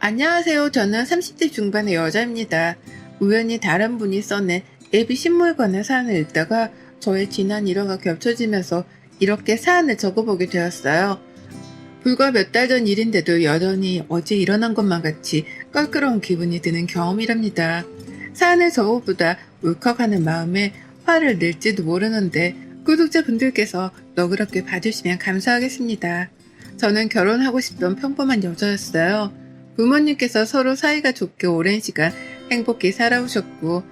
안녕하세요. 저는 30대 중반의 여자입니다. 우연히 다른 분이 써낸 예비 신물관의 사연을 읽다가 저의 지난 일화가 겹쳐지면서 이렇게 사연을 적어보게 되었어요. 불과 몇 달 전 일인데도 여전히 어제 일어난 것만 같이 껄끄러운 기분이 드는 경험이랍니다. 사연을 적어보다 울컥하는 마음에 화를 낼지도 모르는데 구독자분들께서 너그럽게 봐주시면 감사하겠습니다. 저는 결혼하고 싶던 평범한 여자였어요. 부모님께서 서로 사이가 좋게 오랜 시간 행복히 살아오셨고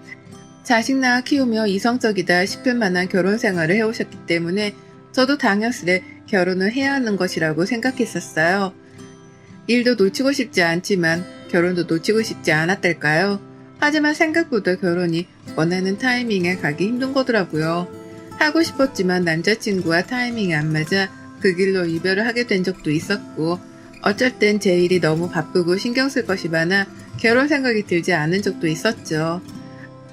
자식 낳아 키우며 이성적이다 싶을 만한 결혼 생활을 해오셨기 때문에 저도 당연스레 결혼을 해야 하는 것이라고 생각했었어요. 일도 놓치고 싶지 않지만 결혼도 놓치고 싶지 않았달까요? 하지만 생각보다 결혼이 원하는 타이밍에 가기 힘든 거더라고요. 하고 싶었지만 남자친구와 타이밍이 안 맞아 그 길로 이별을 하게 된 적도 있었고 어쩔 땐 제 일이 너무 바쁘고 신경 쓸 것이 많아 결혼 생각이 들지 않은 적도 있었죠.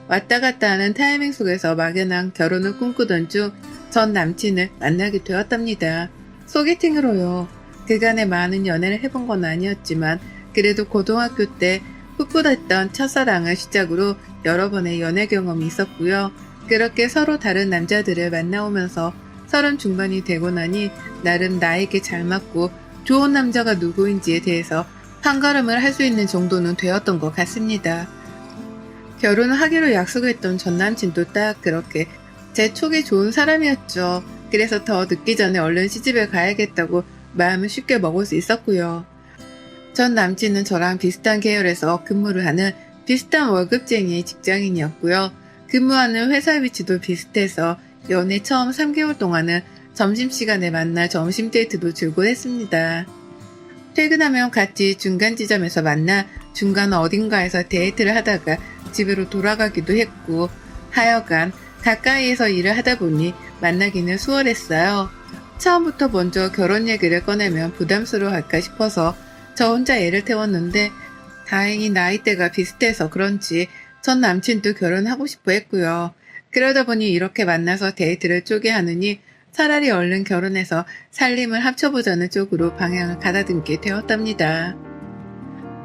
왔다 갔다 하는 타이밍 속에서 막연한 결혼을 꿈꾸던 중 전 남친을 만나게 되었답니다. 소개팅으로요. 그간에 많은 연애를 해본 건 아니었지만 그래도 고등학교 때 풋풋했던 첫사랑을 시작으로 여러 번의 연애 경험이 있었고요. 그렇게 서로 다른 남자들을 만나오면서 30 중반이 되고 나니 나름 나에게 잘 맞고 좋은 남자가 누구인지에 대해서 판가름을 할 수 있는 정도는 되었던 것 같습니다. 결혼을 하기로 약속했던 전 남친도 딱 그렇게 제 촉이 좋은 사람이었죠. 그래서 더 늦기 전에 얼른 시집을 가야겠다고 마음을 쉽게 먹을 수 있었고요. 전 남친은 저랑 비슷한 계열에서 근무를 하는 비슷한 월급쟁이 직장인이었고요. 근무하는 회사 위치도 비슷해서 연애 처음 3개월 동안은 점심시간에 만나 점심 데이트도 즐거워했습니다. 퇴근하면 같이 중간 지점에서 만나 중간 어딘가에서 데이트를 하다가 집으로 돌아가기도 했고 하여간 가까이에서 일을 하다 보니 만나기는 수월했어요. 처음부터 먼저 결혼 얘기를 꺼내면 부담스러워할까 싶어서 저 혼자 애를 태웠는데 다행히 나이대가 비슷해서 그런지 전 남친도 결혼하고 싶어 했고요. 그러다 보니 이렇게 만나서 데이트를 쪼개 하느니 차라리 얼른 결혼해서 살림을 합쳐보자는 쪽으로 방향을 가다듬게 되었답니다.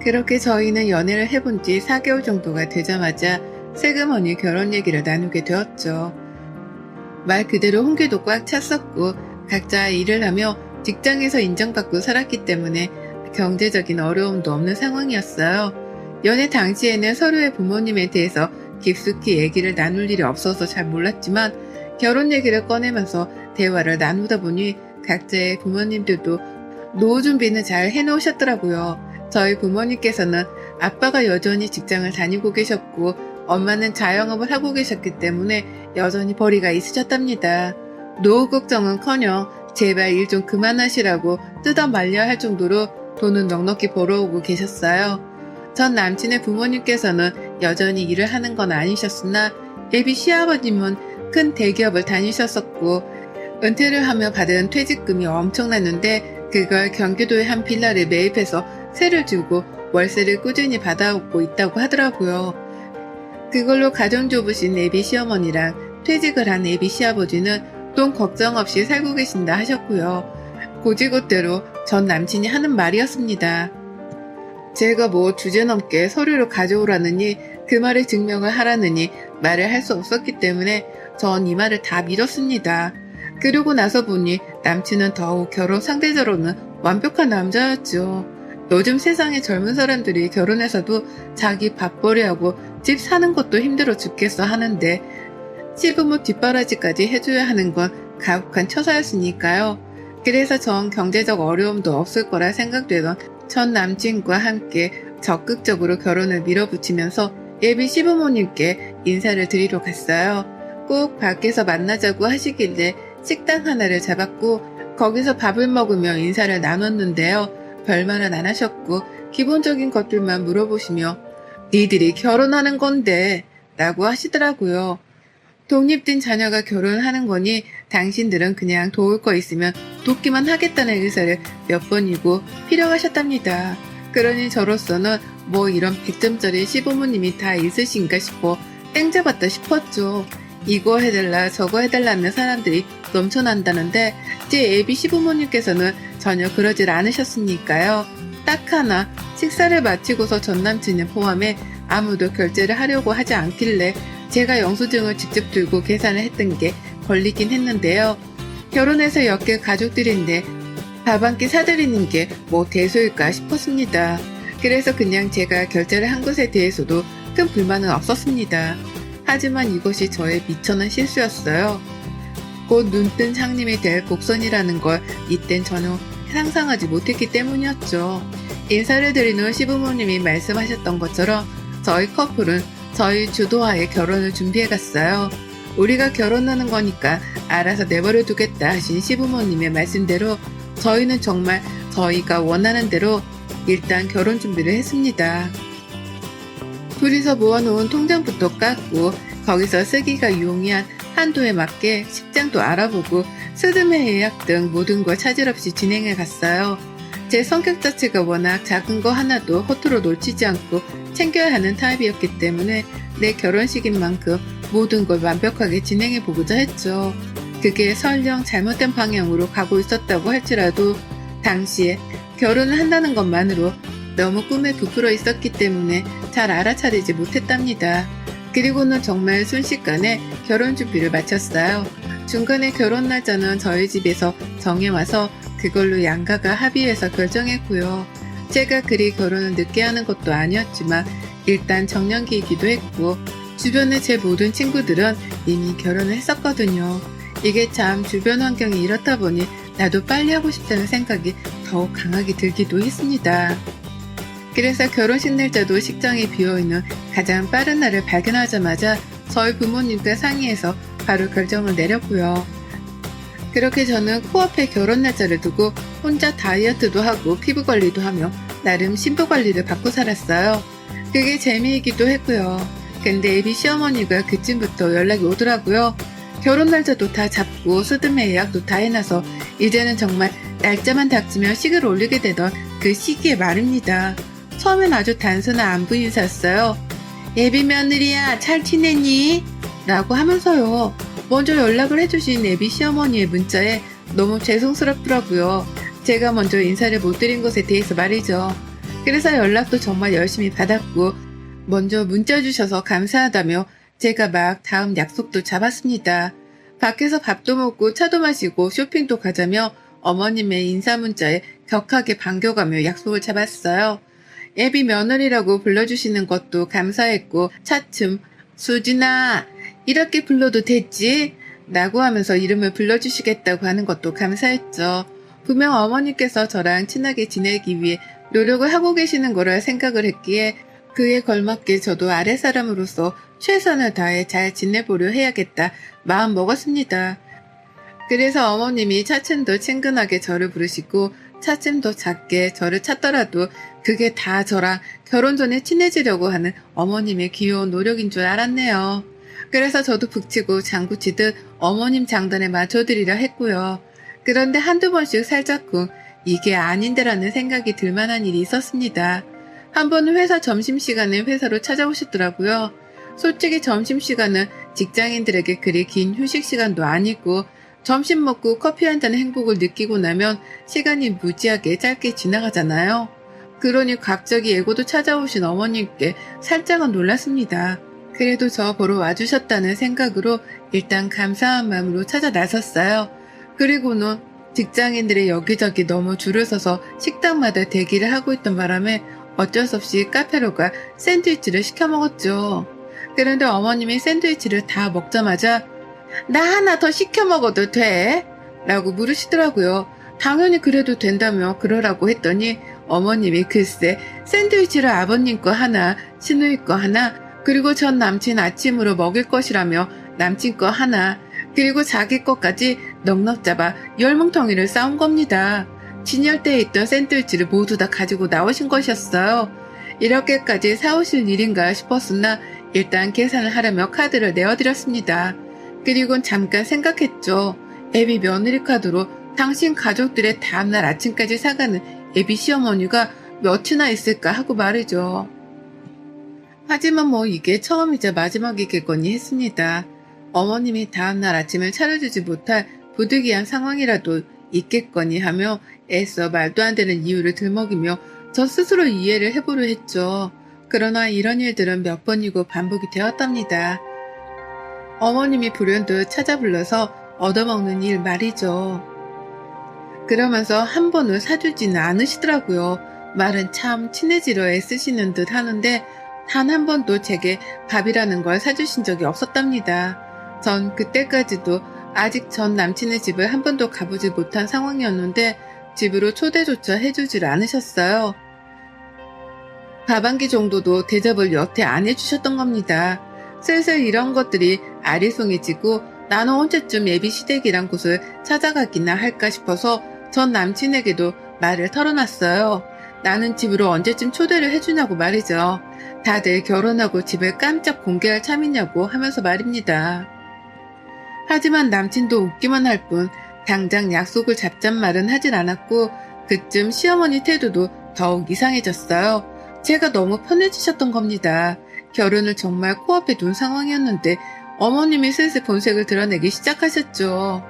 그렇게 저희는 연애를 해본 지 4개월 정도가 되자마자 세그머니 결혼 얘기를 나누게 되었죠. 말 그대로 홍기도 꽉 찼었고 각자 일을 하며 직장에서 인정받고 살았기 때문에 경제적인 어려움도 없는 상황이었어요. 연애 당시에는 서로의 부모님에 대해서 깊숙이 얘기를 나눌 일이 없어서 잘 몰랐지만 결혼 얘기를 꺼내면서 대화를 나누다 보니 각자의 부모님들도 노후 준비는 잘 해놓으셨더라고요. 저희 부모님께서는 아빠가 여전히 직장을 다니고 계셨고 엄마는 자영업을 하고 계셨기 때문에 여전히 벌이가 있으셨답니다. 노후 걱정은커녕 제발 일 좀 그만하시라고 뜯어 말려야 할 정도로 돈은 넉넉히 벌어오고 계셨어요. 전 남친의 부모님께서는 여전히 일을 하는 건 아니셨으나 예비 시아버님은 큰 대기업을 다니셨었고 은퇴를 하며 받은 퇴직금이 엄청났는데 그걸 경기도의 한 빌라를 매입해서 세를 주고 월세를 꾸준히 받아오고 있다고 하더라고요. 그걸로 가정주부신 예비 시어머니랑 퇴직을 한 예비 시아버지는 돈 걱정 없이 살고 계신다 하셨고요. 고지곳대로 전 남친이 하는 말이었습니다. 제가 뭐 주제넘게 서류를 가져오라느니 그 말의 증명을 하라느니 말을 할 수 없었기 때문에 전 이 말을 다 믿었습니다. 그러고 나서 보니 남친은 더욱 결혼 상대적으로는 완벽한 남자였죠. 요즘 세상에 젊은 사람들이 결혼해서도 자기 밥벌이하고 집 사는 것도 힘들어 죽겠어 하는데 시부모 뒷바라지까지 해줘야 하는 건 가혹한 처사였으니까요. 그래서 전 경제적 어려움도 없을 거라 생각되던 전 남친과 함께 적극적으로 결혼을 밀어붙이면서 예비 시부모님께 인사를 드리러 갔어요. 꼭 밖에서 만나자고 하시길래 식당 하나를 잡았고 거기서 밥을 먹으며 인사를 나눴는데요. 별말은 안 하셨고 기본적인 것들만 물어보시며 니들이 결혼하는 건데 라고 하시더라고요. 독립된 자녀가 결혼하는 거니 당신들은 그냥 도울 거 있으면 돕기만 하겠다는 의사를 몇 번이고 필요하셨답니다. 그러니 저로서는 뭐 이런 100점짜리 시부모님이 다 있으신가 싶어 땡 잡았다 싶었죠. 이거 해달라 저거 해달라는 사람들이 넘쳐난다는데 제 예비 시부모님께서는 전혀 그러질 않으셨으니까요. 딱 하나 식사를 마치고서 전남친을 포함해 아무도 결제를 하려고 하지 않길래 제가 영수증을 직접 들고 계산을 했던 게 걸리긴 했는데요. 결혼해서 엮일 가족들인데 밥 한 끼 사드리는 게 뭐 대수일까 싶었습니다. 그래서 그냥 제가 결제를 한 것에 대해서도 큰 불만은 없었습니다. 하지만 이것이 저의 미천한 실수였어요. 곧 눈뜬 상님이 될 곡선이라는 걸 이땐 전혀 상상하지 못했기 때문이었죠. 인사를 드린 후 시부모님이 말씀하셨던 것처럼 저희 커플은 저희 주도하에 결혼을 준비해갔어요. 우리가 결혼하는 거니까 알아서 내버려 두겠다 하신 시부모님의 말씀대로 저희는 정말 저희가 원하는 대로 일단 결혼 준비를 했습니다. 둘이서 모아놓은 통장부터 깎고 거기서 쓰기가 용이한 한도에 맞게 식장도 알아보고 스드메 예약 등 모든 걸 차질 없이 진행해 갔어요. 제 성격 자체가 워낙 작은 거 하나도 허투루 놓치지 않고 챙겨야 하는 타입이었기 때문에 내 결혼식인 만큼 모든 걸 완벽하게 진행해 보고자 했죠. 그게 설령 잘못된 방향으로 가고 있었다고 할지라도 당시에 결혼을 한다는 것만으로 너무 꿈에 부풀어 있었기 때문에 잘 알아차리지 못했답니다. 그리고는 정말 순식간에 결혼 준비를 마쳤어요. 중간에 결혼 날짜는 저희 집에서 정해와서 그걸로 양가가 합의해서 결정했고요. 제가 그리 결혼을 늦게 하는 것도 아니었지만 일단 정년기이기도 했고 주변의 제 모든 친구들은 이미 결혼을 했었거든요. 이게 참 주변 환경이 이렇다 보니 나도 빨리 하고 싶다는 생각이 더욱 강하게 들기도 했습니다. 그래서 결혼식 날짜도 식장이 비어있는 가장 빠른 날을 발견하자마자 저희 부모님과 상의해서 바로 결정을 내렸고요. 그렇게 저는 코앞에 결혼 날짜를 두고 혼자 다이어트도 하고 피부 관리도 하며 나름 신부 관리를 받고 살았어요. 그게 재미이기도 했고요. 근데 애비 시어머니가 그쯤부터 연락이 오더라고요. 결혼 날짜도 다 잡고 스드메 예약도 다 해놔서 이제는 정말 날짜만 닥치면 식을 올리게 되던 그 시기에 말입니다. 처음엔 아주 단순한 안부 인사였어요. 애비 며느리야 잘 지내니? 라고 하면서요. 먼저 연락을 해주신 애비 시어머니의 문자에 너무 죄송스럽더라고요. 제가 먼저 인사를 못 드린 것에 대해서 말이죠. 그래서 연락도 정말 열심히 받았고 먼저 문자 주셔서 감사하다며 제가 막 다음 약속도 잡았습니다. 밖에서 밥도 먹고 차도 마시고 쇼핑도 가자며 어머님의 인사 문자에 격하게 반겨가며 약속을 잡았어요. 애비 며느리라고 불러주시는 것도 감사했고 차츰 수진아 이렇게 불러도 됐지? 라고 하면서 이름을 불러주시겠다고 하는 것도 감사했죠. 분명 어머니께서 저랑 친하게 지내기 위해 노력을 하고 계시는 거라 생각을 했기에 그에 걸맞게 저도 아랫사람으로서 최선을 다해 잘 지내보려 해야겠다 마음 먹었습니다. 그래서 어머님이 차츰 더 친근하게 저를 부르시고 차츰 더 작게 저를 찾더라도 그게 다 저랑 결혼 전에 친해지려고 하는 어머님의 귀여운 노력인 줄 알았네요. 그래서 저도 북치고 장구치듯 어머님 장단에 맞춰드리려 했고요. 그런데 한두 번씩 살짝쿵 이게 아닌데라는 생각이 들만한 일이 있었습니다. 한 번은 회사 점심시간에 회사로 찾아오셨더라고요. 솔직히 점심시간은 직장인들에게 그리 긴 휴식시간도 아니고 점심 먹고 커피 한 잔의 행복을 느끼고 나면 시간이 무지하게 짧게 지나가잖아요. 그러니 갑자기 예고도 찾아오신 어머님께 살짝은 놀랐습니다. 그래도 저 보러 와주셨다는 생각으로 일단 감사한 마음으로 찾아 나섰어요. 그리고는 직장인들이 여기저기 너무 줄을 서서 식당마다 대기를 하고 있던 바람에 어쩔 수 없이 카페로 가 샌드위치를 시켜 먹었죠. 그런데 어머님이 샌드위치를 다 먹자마자 나 하나 더 시켜 먹어도 돼? 라고 물으시더라고요. 당연히 그래도 된다며 그러라고 했더니 어머님이 글쎄 샌드위치를 아버님 거 하나, 시누이 거 하나, 그리고 전 남친 아침으로 먹일 것이라며 남친 거 하나, 그리고 자기 것까지 넉넉 잡아 10뭉텅이를 싸온 겁니다. 진열대에 있던 샌드위치를 모두 다 가지고 나오신 것이었어요. 이렇게까지 사오실 일인가 싶었으나 일단 계산을 하려며 카드를 내어드렸습니다. 그리곤 잠깐 생각했죠. 애비 며느리 카드로 당신 가족들의 다음날 아침까지 사가는 애비 시어머니가 몇이나 있을까 하고 말이죠. 하지만 뭐 이게 처음이자 마지막이겠거니 했습니다. 어머님이 다음날 아침을 차려주지 못할 부득이한 상황이라도 있겠거니 하며 애써 말도 안 되는 이유를 들먹이며 저 스스로 이해를 해보려 했죠. 그러나 이런 일들은 몇 번이고 반복이 되었답니다. 어머님이 불현듯 찾아 불러서 얻어먹는 일 말이죠. 그러면서 한 번을 사주지는 않으시더라고요. 말은 참 친해지려 애쓰시는 듯 하는데 단 한 번도 제게 밥이라는 걸 사주신 적이 없었답니다. 전 그때까지도 아직 전 남친의 집을 한 번도 가보지 못한 상황이었는데 집으로 초대조차 해주질 않으셨어요. 밥 한 끼 정도도 대접을 여태 안 해주셨던 겁니다. 슬슬 이런 것들이 아리송해지고 나는 언제쯤 예비 시댁이란 곳을 찾아가기나 할까 싶어서 전 남친에게도 말을 털어놨어요. 나는 집으로 언제쯤 초대를 해주냐고 말이죠. 다들 결혼하고 집을 깜짝 공개할 참이냐고 하면서 말입니다. 하지만 남친도 웃기만 할 뿐 당장 약속을 잡잔 말은 하질 않았고 그쯤 시어머니 태도도 더욱 이상해졌어요. 제가 너무 편해지셨던 겁니다. 결혼을 정말 코앞에 둔 상황이었는데 어머님이 슬슬 본색을 드러내기 시작하셨죠.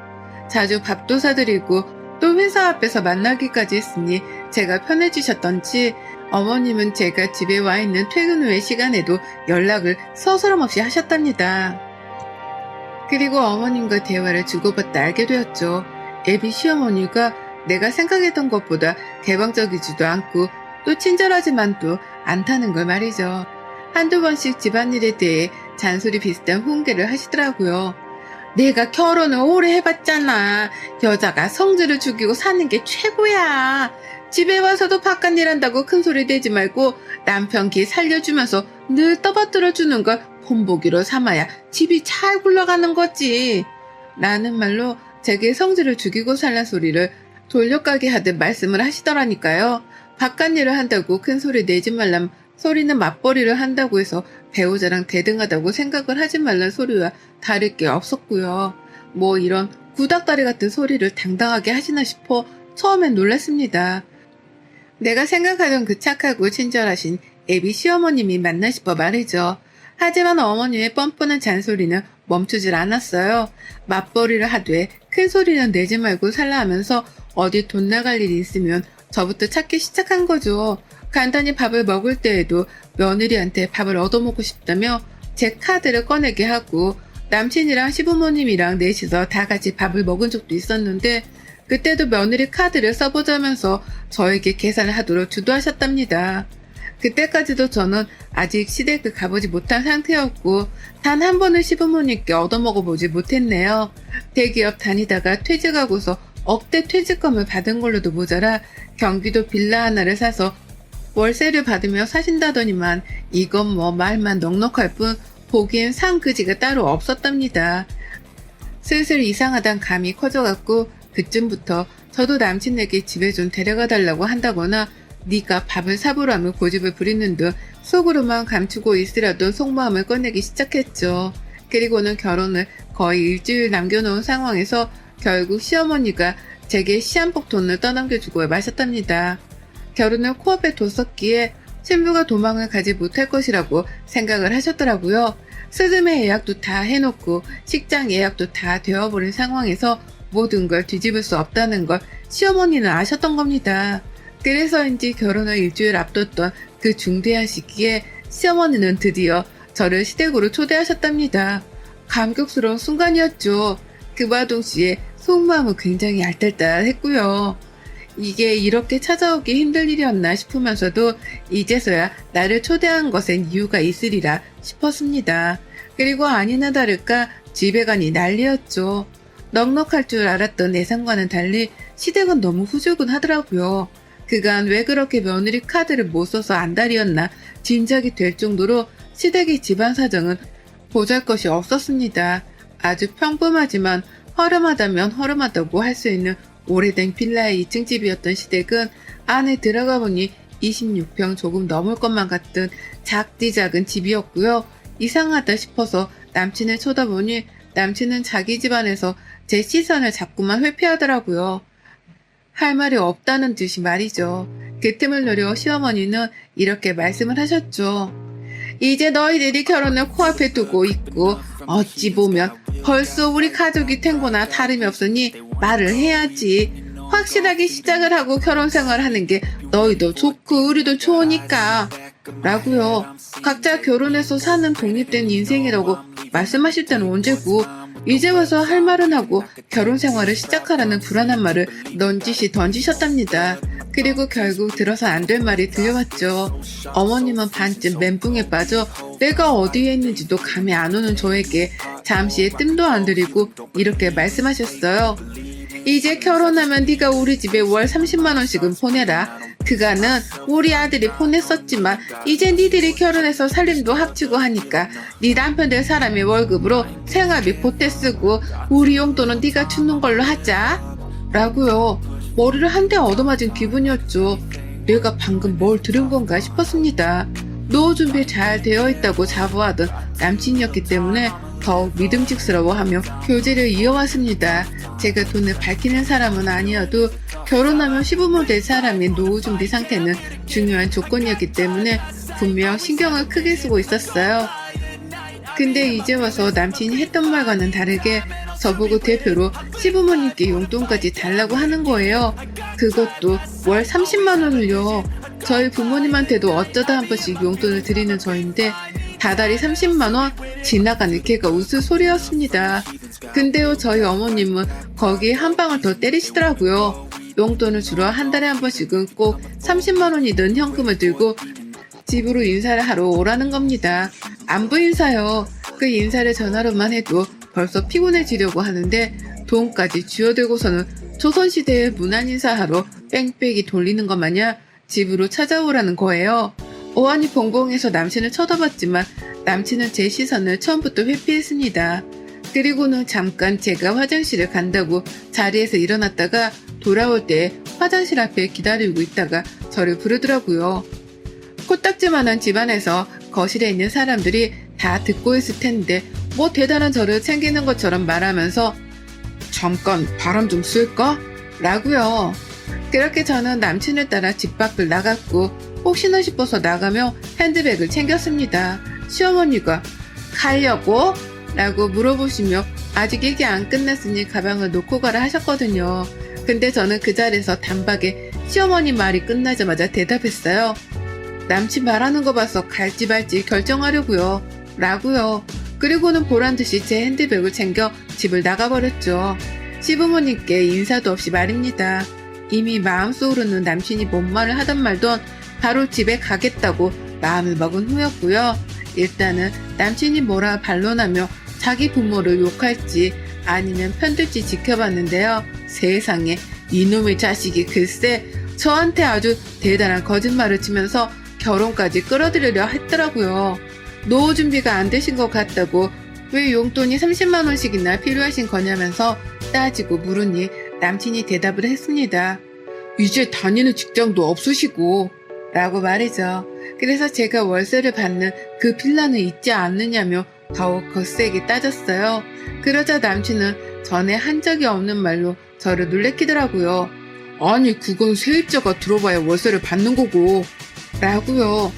자주 밥도 사드리고 또 회사 앞에서 만나기까지 했으니 제가 편해지셨던지 어머님은 제가 집에 와 있는 퇴근 후의 시간에도 연락을 서스럼없이 하셨답니다. 그리고 어머님과 대화를 주고받다 알게 되었죠. 애비 시어머니가 내가 생각했던 것보다 개방적이지도 않고 또 친절하지만도 않다는 걸 말이죠. 한두 번씩 집안일에 대해 잔소리 비슷한 훈계를 하시더라고요. 내가 결혼을 오래 해봤잖아. 여자가 성질을 죽이고 사는 게 최고야. 집에 와서도 바깥 일한다고 큰소리 내지 말고 남편 기 살려주면서 늘 떠받들어주는 걸 본보기로 삼아야 집이 잘 굴러가는 거지. 라는 말로 제게 성질을 죽이고 살란 소리를 돌려가게 하듯 말씀을 하시더라니까요. 바깥 일을 한다고 큰소리 내지 말란 소리는 맞벌이를 한다고 해서 배우자랑 대등하다고 생각을 하지 말란 소리와 다를 게 없었고요. 뭐 이런 구닥다리 같은 소리를 당당하게 하시나 싶어 처음엔 놀랐습니다. 내가 생각하던 그 착하고 친절하신 애비 시어머님이 맞나 싶어 말이죠. 하지만 어머님의 뻔뻔한 잔소리는 멈추질 않았어요. 맞벌이를 하되 큰 소리는 내지 말고 살라 하면서 어디 돈 나갈 일이 있으면 저부터 찾기 시작한 거죠. 간단히 밥을 먹을 때에도 며느리한테 밥을 얻어먹고 싶다며 제 카드를 꺼내게 하고 남친이랑 시부모님이랑 넷이서 다 같이 밥을 먹은 적도 있었는데 그때도 며느리 카드를 써보자면서 저에게 계산을 하도록 주도하셨답니다. 그때까지도 저는 아직 시댁을 가보지 못한 상태였고 단 한 번은 시부모님께 얻어먹어보지 못했네요. 대기업 다니다가 퇴직하고서 억대 퇴직금을 받은 걸로도 모자라 경기도 빌라 하나를 사서 월세를 받으며 사신다더니만 이건 뭐 말만 넉넉할 뿐 보기엔 상그지가 따로 없었답니다. 슬슬 이상하단 감이 커져갔고 그쯤부터 저도 남친에게 집에 좀 데려가 달라고 한다거나 네가 밥을 사보라며 고집을 부리는 등 속으로만 감추고 있으려던 속마음을 꺼내기 시작했죠. 그리고는 결혼을 거의 일주일 남겨놓은 상황에서 결국 시어머니가 제게 시한폭 돈을 떠넘겨주고 마셨답니다. 결혼을 코앞에 뒀었기에 신부가 도망을 가지 못할 것이라고 생각을 하셨더라고요. 스드메 예약도 다 해놓고 식장 예약도 다 되어버린 상황에서 모든 걸 뒤집을 수 없다는 걸 시어머니는 아셨던 겁니다. 그래서인지 결혼을 일주일 앞뒀던 그 중대한 시기에 시어머니는 드디어 저를 시댁으로 초대하셨답니다. 감격스러운 순간이었죠. 그와 동시에 속마음은 굉장히 알딸딸했고요. 이게 이렇게 찾아오기 힘들 일이었나 싶으면서도 이제서야 나를 초대한 것엔 이유가 있으리라 싶었습니다. 그리고 아니나 다를까 집에 가니 난리였죠. 넉넉할 줄 알았던 예상과는 달리 시댁은 너무 후줄근하더라고요. 그간 왜 그렇게 며느리 카드를 못 써서 안달이었나 짐작이 될 정도로 시댁의 집안 사정은 보잘것이 없었습니다. 아주 평범하지만 허름하다면 허름하다고 할 수 있는 오래된 빌라의 2층 집이었던 시댁은 안에 들어가 보니 26평 조금 넘을 것만 같은 작디 작은 집이었고요. 이상하다 싶어서 남친을 쳐다보니 남친은 자기 집안에서 제 시선을 자꾸만 회피하더라고요. 할 말이 없다는 듯이 말이죠. 그 틈을 노려 시어머니는 이렇게 말씀을 하셨죠. 이제 너희들이 결혼을 코앞에 두고 있고 어찌 보면 벌써 우리 가족이 된 거나 다름이 없으니 말을 해야지. 확실하게 시작을 하고 결혼 생활하는 게 너희도 좋고 우리도 좋으니까 라고요. 각자 결혼해서 사는 독립된 인생이라고 말씀하실 때는 언제고 이제 와서 할 말은 하고 결혼 생활을 시작하라는 불안한 말을 넌지시 던지셨답니다. 그리고 결국 들어서 안 될 말이 들려왔죠. 어머님은 반쯤 멘붕에 빠져 내가 어디에 있는지도 감이 안 오는 저에게 잠시의 뜸도 안 들이고 이렇게 말씀하셨어요. 이제 결혼하면 네가 우리 집에 월 30만 원씩은 보내라. 그간은 우리 아들이 보냈었지만 이제 니들이 결혼해서 살림도 합치고 하니까 네 남편 될 사람의 월급으로 생활비 보태 쓰고 우리 용돈은 네가 주는 걸로 하자. 라고요. 머리를 한 대 얻어맞은 기분이었죠. 내가 방금 뭘 들은 건가 싶었습니다. 노후 준비 잘 되어 있다고 자부하던 남친이었기 때문에 더욱 믿음직스러워하며 교제를 이어왔습니다. 제가 돈을 밝히는 사람은 아니어도 결혼하면 시부모 될 사람의 노후 준비 상태는 중요한 조건이었기 때문에 분명 신경을 크게 쓰고 있었어요. 근데 이제 와서 남친이 했던 말과는 다르게 저보고 대표로 시부모님께 용돈까지 달라고 하는 거예요. 그것도 월 30만 원을요. 저희 부모님한테도 어쩌다 한 번씩 용돈을 드리는 저인데 다달이 30만 원? 지나가는 개가 웃을 소리였습니다. 근데요 저희 어머님은 거기에 한 방울 더 때리시더라고요. 용돈을 주러 한 달에 한 번씩은 꼭 30만 원이든 현금을 들고 집으로 인사를 하러 오라는 겁니다. 안부 인사요. 그 인사를 전화로만 해도 벌써 피곤해지려고 하는데 돈까지 쥐어들고서는 조선시대의 문안 인사하러 뺑뺑이 돌리는 것 마냥 집으로 찾아오라는 거예요. 오한이 봉봉해서 남친을 쳐다봤지만 남친은 제 시선을 처음부터 회피했습니다. 그리고는 잠깐 제가 화장실을 간다고 자리에서 일어났다가 돌아올 때 화장실 앞에 기다리고 있다가 저를 부르더라고요. 코딱지만한 집안에서 거실에 있는 사람들이 다 듣고 있을 텐데 뭐 대단한 저를 챙기는 것처럼 말하면서 잠깐 바람 좀 쐴까? 라고요. 그렇게 저는 남친을 따라 집 밖을 나갔고 혹시나 싶어서 나가며 핸드백을 챙겼습니다. 시어머니가 가려고? 라고 물어보시며 아직 얘기 안 끝났으니 가방을 놓고 가라 하셨거든요. 근데 저는 그 자리에서 단박에 시어머니 말이 끝나자마자 대답했어요. 남친 말하는 거 봐서 갈지 말지 결정하려고요. 라고요. 그리고는 보란듯이 제 핸드백을 챙겨 집을 나가버렸죠. 시부모님께 인사도 없이 말입니다. 이미 마음속으로는 남친이 뭔 말을 하던 말던 바로 집에 가겠다고 마음을 먹은 후였고요. 일단은 남친이 뭐라 반론하며 자기 부모를 욕할지 아니면 편들지 지켜봤는데요. 세상에 이놈의 자식이 글쎄 저한테 아주 대단한 거짓말을 치면서 결혼까지 끌어들이려 했더라고요. 노후 준비가 안 되신 것 같다고 왜 용돈이 30만 원씩이나 필요하신 거냐면서 따지고 물으니 남친이 대답을 했습니다. 이제 다니는 직장도 없으시고 라고 말이죠. 그래서 제가 월세를 받는 그 빌라는 있지 않느냐며 더욱 거세게 따졌어요. 그러자 남친은 전에 한 적이 없는 말로 저를 놀래키더라고요. 아니 그건 세입자가 들어봐야 월세를 받는 거고 라고요.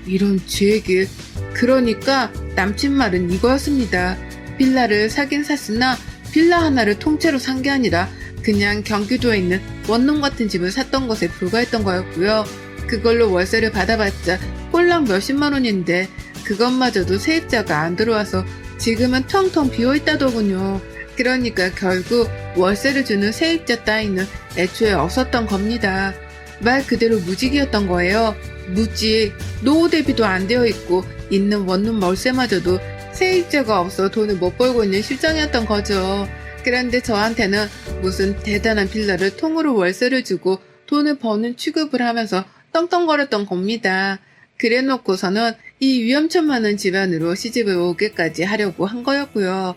이런 제 얘기. 그러니까 남친 말은 이거였습니다. 빌라를 사긴 샀으나 빌라 하나를 통째로 산 게 아니라 그냥 경기도에 있는 원룸 같은 집을 샀던 것에 불과했던 거였고요. 그걸로 월세를 받아봤자 꼴랑 몇십만 원인데 그것마저도 세입자가 안 들어와서 지금은 텅텅 비어있다더군요. 그러니까 결국 월세를 주는 세입자 따위는 애초에 없었던 겁니다. 말 그대로 무직이었던 거예요. 무직, 노후 대비도 안 되어 있고 있는 원룸 월세마저도 세입자가 없어 돈을 못 벌고 있는 실정이었던 거죠. 그런데 저한테는 무슨 대단한 빌라를 통으로 월세를 주고 돈을 버는 취급을 하면서 떵떵거렸던 겁니다. 그래놓고서는 이 위험천만한 집안으로 시집을 오게까지 하려고 한 거였고요.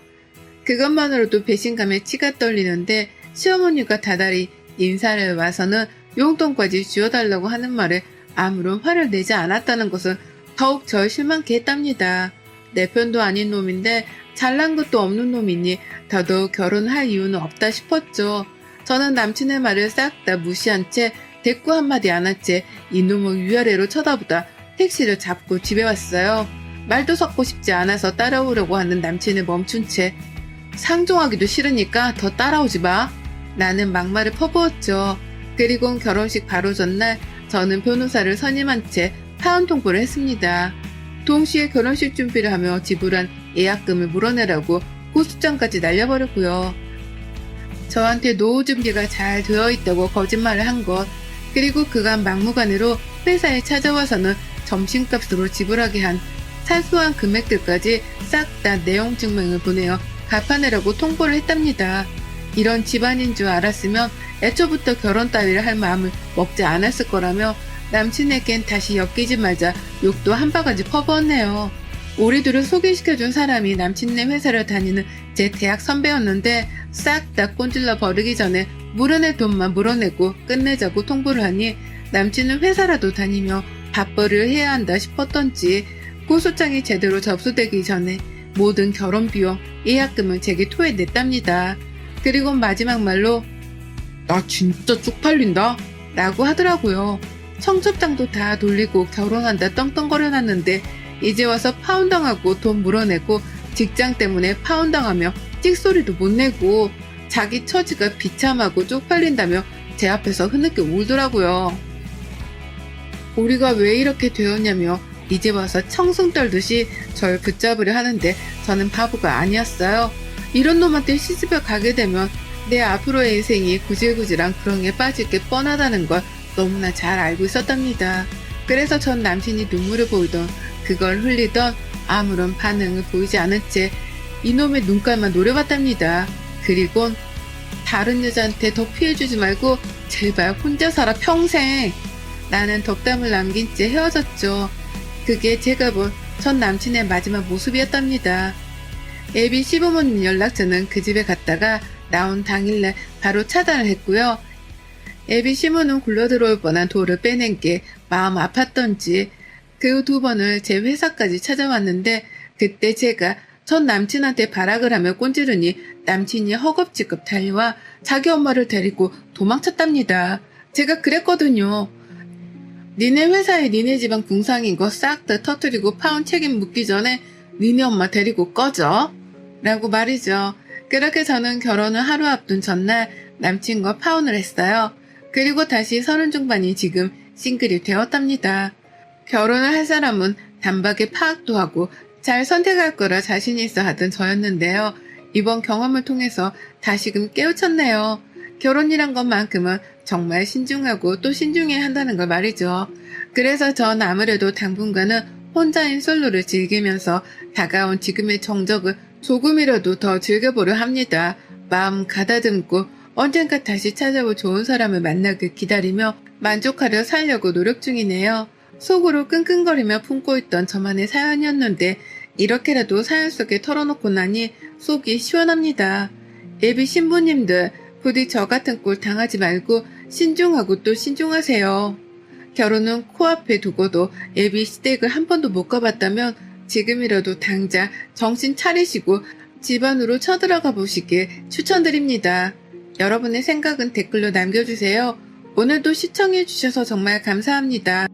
그것만으로도 배신감에 치가 떨리는데 시어머니가 다달이 인사를 와서는 용돈까지 쥐어달라고 하는 말에 아무런 화를 내지 않았다는 것은 더욱 절 실망케 했답니다. 내 편도 아닌 놈인데 잘난 것도 없는 놈이니 더더욱 결혼할 이유는 없다 싶었죠. 저는 남친의 말을 싹 다 무시한 채 대꾸 한마디 안 한 채 이놈을 위아래로 쳐다보다 택시를 잡고 집에 왔어요. 말도 섞고 싶지 않아서 따라오려고 하는 남친을 멈춘 채 상종하기도 싫으니까 더 따라오지 마 나는 막말을 퍼부었죠. 그리고 결혼식 바로 전날 저는 변호사를 선임한 채 파혼 통보를 했습니다. 동시에 결혼식 준비를 하며 지불한 예약금을 물어내라고 고소장까지 날려버렸고요. 저한테 노후 준비가 잘 되어 있다고 거짓말을 한 것, 그리고 그간 막무가내로 회사에 찾아와서는 점심값으로 지불하게 한 사소한 금액들까지 싹 다 내용 증명을 보내어 갚아내라고 통보를 했답니다. 이런 집안인 줄 알았으면 애초부터 결혼 따위를 할 마음을 먹지 않았을 거라며 남친에겐 다시 엮이지 말자 욕도 한 바가지 퍼부었네요. 우리들을 소개시켜준 사람이 남친네 회사를 다니는 제 대학 선배였는데 싹 다 꼰질러 버리기 전에 물어낼 돈만 물어내고 끝내자고 통보를 하니 남친은 회사라도 다니며 밥벌이를 해야 한다 싶었던지 고소장이 제대로 접수되기 전에 모든 결혼 비용, 예약금을 제게 토해냈답니다. 그리고 마지막 말로 나 진짜 쪽팔린다 라고 하더라고요. 청첩장도 다 돌리고 결혼한다 떵떵거려놨는데 이제 와서 파혼당하고 돈 물어내고 직장 때문에 파혼당하며 찍소리도 못 내고 자기 처지가 비참하고 쪽팔린다며 제 앞에서 흐느껴 울더라고요. 우리가 왜 이렇게 되었냐며 이제 와서 청승 떨듯이 절 붙잡으려 하는데 저는 바보가 아니었어요. 이런 놈한테 시집을 가게 되면 내 앞으로의 인생이 구질구질한 구렁이에 빠질 게 뻔하다는 걸 너무나 잘 알고 있었답니다. 그래서 전 남친이 눈물을 보이던 그걸 흘리던 아무런 반응을 보이지 않은 채 이놈의 눈깔만 노려봤답니다. 그리곤 다른 여자한테 더 피해주지 말고 제발 혼자 살아 평생. 나는 덕담을 남긴 채 헤어졌죠. 그게 제가 본 전 남친의 마지막 모습이었답니다. 애비 시부모님 연락처는 그 집에 갔다가 나온 당일날 바로 차단을 했고요. 애비 시모는 굴러들어올 뻔한 돌을 빼낸 게 마음 아팠던지 그 두 번을 제 회사까지 찾아왔는데 그때 제가 전 남친한테 발악을 하며 꼰지르니 남친이 허겁지겁 달려와 자기 엄마를 데리고 도망쳤답니다. 제가 그랬거든요. 니네 회사에 니네 집안 궁상인 거 싹 다 터뜨리고 파혼 책임 묻기 전에 니네 엄마 데리고 꺼져 라고 말이죠. 그렇게 저는 결혼을 하루 앞둔 전날 남친과 파혼을 했어요. 그리고 다시 30 중반인 지금 싱글이 되었답니다. 결혼을 할 사람은 단박에 파악도 하고 잘 선택할 거라 자신이 있어 하던 저였는데요. 이번 경험을 통해서 다시금 깨우쳤네요. 결혼이란 것만큼은 정말 신중하고 또 신중해야 한다는 걸 말이죠. 그래서 전 아무래도 당분간은 혼자인 솔로를 즐기면서 다가온 지금의 정적을 조금이라도 더 즐겨보려 합니다. 마음 가다듬고 언젠가 다시 찾아올 좋은 사람을 만나길 기다리며 만족하려 살려고 노력 중이네요. 속으로 끙끙거리며 품고 있던 저만의 사연이었는데 이렇게라도 사연 속에 털어놓고 나니 속이 시원합니다. 예비 신부님들 부디 저 같은 꼴 당하지 말고 신중하고 또 신중하세요. 결혼은 코앞에 두고도 예비 시댁을 한 번도 못 가봤다면 지금이라도 당장 정신 차리시고 집안으로 쳐들어가 보시길 추천드립니다. 여러분의 생각은 댓글로 남겨주세요. 오늘도 시청해주셔서 정말 감사합니다.